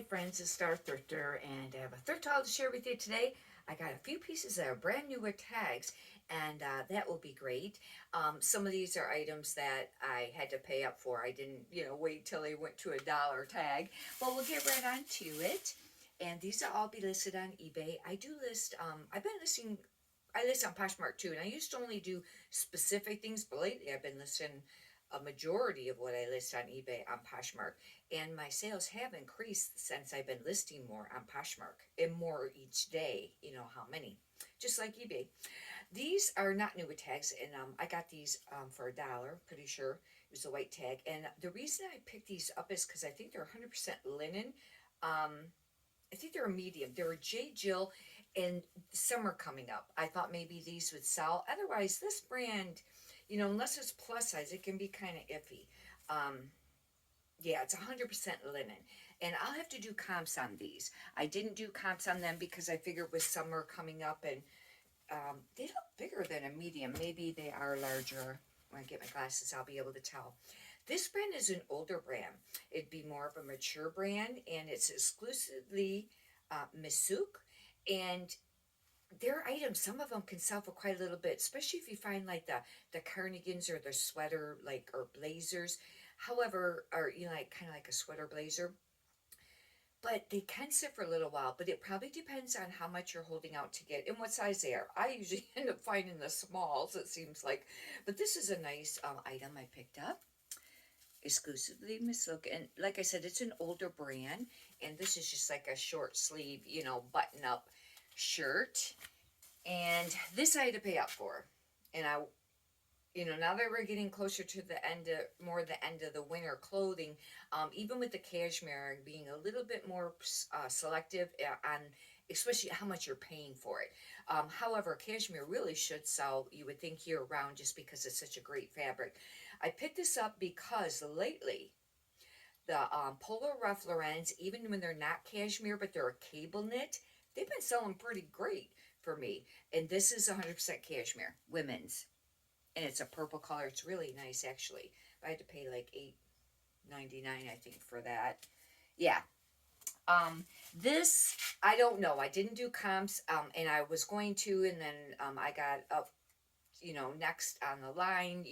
my friends, it's Star Thrifter, and I have a thrift haul to share with you today. I got a few pieces that are brand new with tags, and that will be great. Some of these are items that I had to pay up for. I didn't, wait till they went to a dollar tag. But we'll get right on to it. And these will all be listed on eBay. I do list, I've been listing, I list on Poshmark too, and I used to only do specific things, but lately I've been listing a majority of what I list on eBay on Poshmark, and my sales have increased since I've been listing more on Poshmark and more each day. You know how many, just like eBay. These are not new with tags, and I got these for $1. Pretty sure it was a white tag. And the reason I picked these up is because I think they're 100% linen. I think they're a medium. They're a J. Jill, and summer coming up. I thought maybe these would sell. Otherwise, this brand, unless it's plus size, it can be kind of iffy. Yeah, it's 100% linen. And I'll have to do comps on these. I didn't do comps on them because I figured with summer coming up, and they look bigger than a medium. Maybe they are larger. When I get my glasses, I'll be able to tell. This brand is an older brand. It'd be more of a mature brand, and it's exclusively Misuk. And their items, some of them can sell for quite a little bit, especially if you find like the carnigans or the sweater, like, or blazers. However, or like kind of like a sweater blazer, but they can sit for a little while. But it probably depends on how much you're holding out to get and what size they are. I usually end up finding the smalls, it seems like. But this is a nice item I picked up, exclusively Miss Look. And like I said, it's an older brand, and this is just like a short sleeve, button up shirt. And this I had to pay up for. And now that we're getting closer to the end of, more the end of the winter clothing, even with the cashmere being a little bit more selective on especially how much you're paying for it. However, cashmere really should sell, you would think, year round, just because it's such a great fabric. I picked this up because lately the Polo Ralph Lauren's, even when they're not cashmere but they're a cable knit, they've been selling pretty great for me. And this is 100% cashmere, women's, and it's a purple color. It's really nice, actually. I had to pay like $8.99, I think, for that. Yeah. This, I don't know. I didn't do comps, and I was going to, and then I got up, next on the line,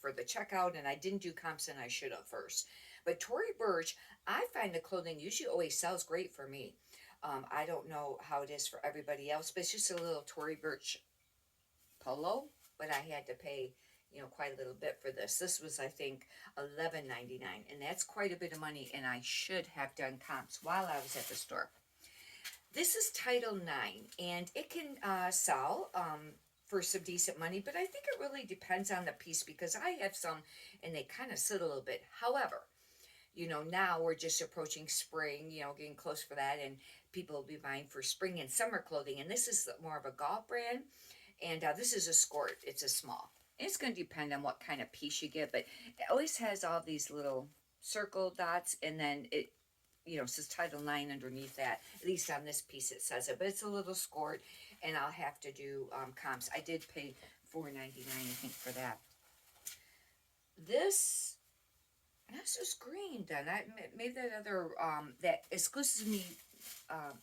for the checkout, and I didn't do comps, and I should have first. But Tory Burch, I find the clothing usually always sells great for me. I don't know how it is for everybody else, but it's just a little Tory Burch polo, but I had to pay, quite a little bit for this. This was, I think, $11.99, and that's quite a bit of money, and I should have done comps while I was at the store. This is Title 9, and it can sell for some decent money, but I think it really depends on the piece, because I have some, and they kind of sit a little bit. However, now we're just approaching spring, getting close for that, and people will be buying for spring and summer clothing, and this is more of a golf brand. And this is a skirt. It's a small. It's going to depend on what kind of piece you get, but it always has all these little circle dots, and then it, says Title 9 underneath that. At least on this piece it says it, but it's a little skirt, and I'll have to do comps. I did pay $4.99, I think, for that. This is green done. I made that other, that exclusively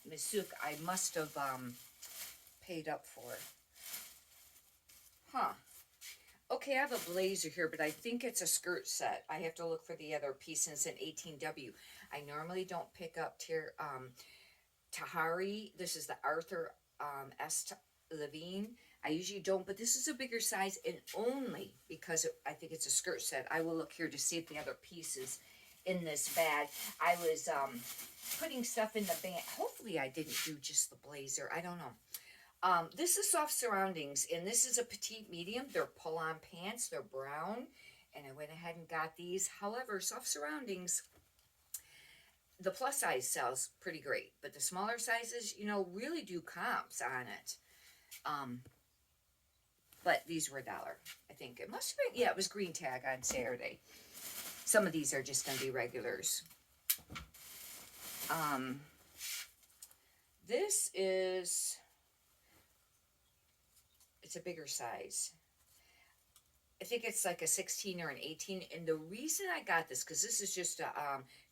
Misuk, I must have paid up for. Huh. Okay, I have a blazer here, but I think it's a skirt set. I have to look for the other piece, and it's an 18W. I normally don't pick up Tahari. This is the Arthur S. Levine. I usually don't, but this is a bigger size, and only because I think it's a skirt set. I will look here to see if the other pieces in this bag. I was putting stuff in the bag. Hopefully I didn't do just the blazer. I don't know. This is Soft Surroundings, and this is a petite medium. They're pull-on pants. They're brown, and I went ahead and got these. However, Soft Surroundings, the plus size sells pretty great, but the smaller sizes, really do comps on it. But these were $1, I think. It must have been, yeah, it was green tag on Saturday. Some of these are just going to be regulars. This is... it's a bigger size. I think it's like a 16 or an 18. And the reason I got this, because this is just a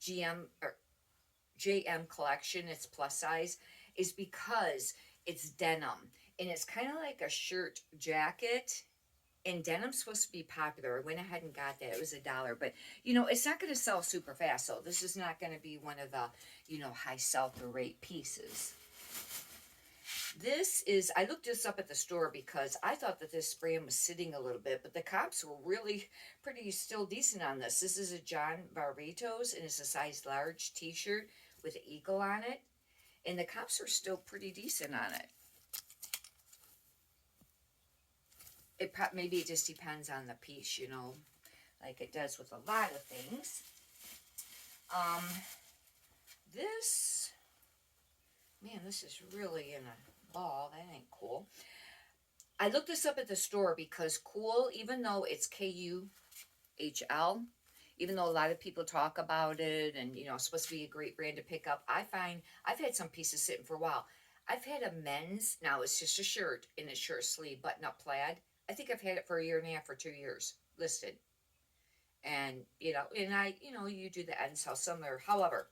GM, or JM collection, it's plus size, is because it's denim and it's kind of like a shirt jacket. And denim's supposed to be popular. I went ahead and got that. It was $1, but it's not going to sell super fast. So this is not going to be one of the high sell-through rate pieces. This is, I looked this up at the store because I thought that this brand was sitting a little bit, but the comps were really pretty still decent on this. This is a John Barritos, and it's a size large t-shirt with an eagle on it. And the comps are still pretty decent on it. Maybe it just depends on the piece, like it does with a lot of things. This is really in a ball. That ain't cool. I looked this up at the store because Kohl, even though it's Kuhl, even though a lot of people talk about it and, it's supposed to be a great brand to pick up, I find I've had some pieces sitting for a while. I've had a men's, now it's just a shirt in a short sleeve button-up plaid. I think I've had it for 1.5 years or 2 years listed. And, you do the end sell somewhere. However,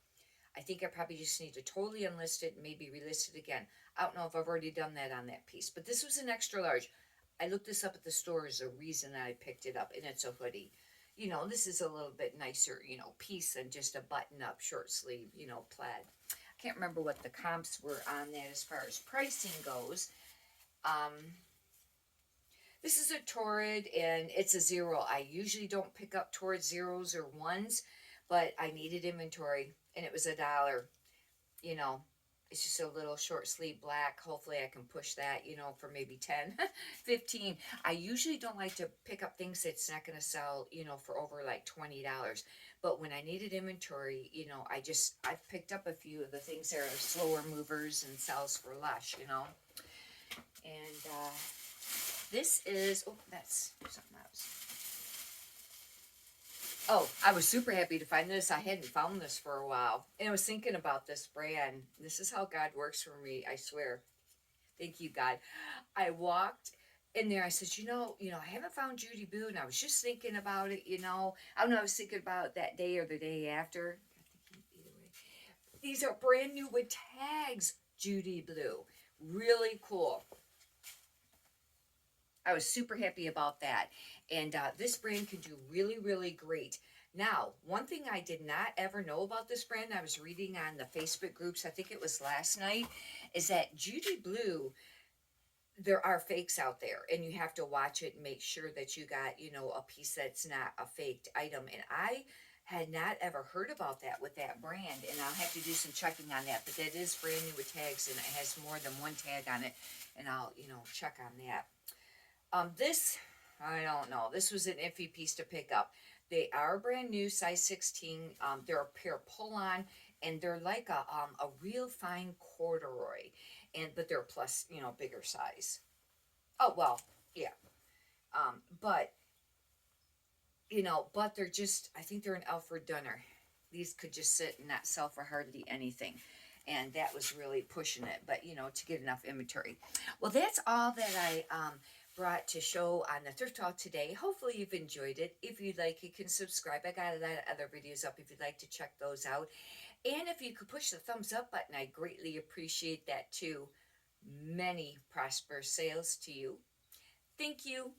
I think I probably just need to totally unlist it and maybe relist it again. I don't know if I've already done that on that piece, but this was an extra large. I looked this up at the store as a reason I picked it up, and it's a hoodie. This is a little bit nicer, piece than just a button-up short sleeve, plaid. I can't remember what the comps were on that as far as pricing goes. This is a Torrid, and it's a 0. I usually don't pick up Torrid 0s or 1s, but I needed inventory, and it was $1. It's just a little short sleeve black. Hopefully I can push that, for maybe 10, 15. I usually don't like to pick up things that's not going to sell, for over like $20. But when I needed inventory, I've picked up a few of the things that are slower movers and sells for less, And this is, that's something else. Oh, I was super happy to find this. I hadn't found this for a while. And I was thinking about this brand. This is how God works for me, I swear. Thank you, God. I walked in there. I said, I haven't found Judy Blue. And I was just thinking about it, I don't know, I was thinking about that day or the day after. Either way. These are brand new with tags, Judy Blue. Really cool. I was super happy about that. And this brand can do really, really great. Now, one thing I did not ever know about this brand, I was reading on the Facebook groups, I think it was last night, is that Judy Blue, there are fakes out there. And you have to watch it and make sure that you got, a piece that's not a faked item. And I had not ever heard about that with that brand. And I'll have to do some checking on that. But that is brand new with tags, and it has more than one tag on it. And I'll, check on that. This, I don't know. This was an iffy piece to pick up. They are brand new, size 16. They're a pair pull-on, and they're like a real fine corduroy, but they're plus, bigger size. Oh, well, yeah. But they're just, I think they're an Alfred Dunner. These could just sit and not sell for hardly anything. And that was really pushing it, but, to get enough inventory. Well, that's all that I brought to show on the thrift haul today. Hopefully you've enjoyed it. If you'd like, you can subscribe. I got a lot of other videos up if you'd like to check those out. And if you could push the thumbs up button, I greatly appreciate that too. Many prosperous sales to you. Thank you.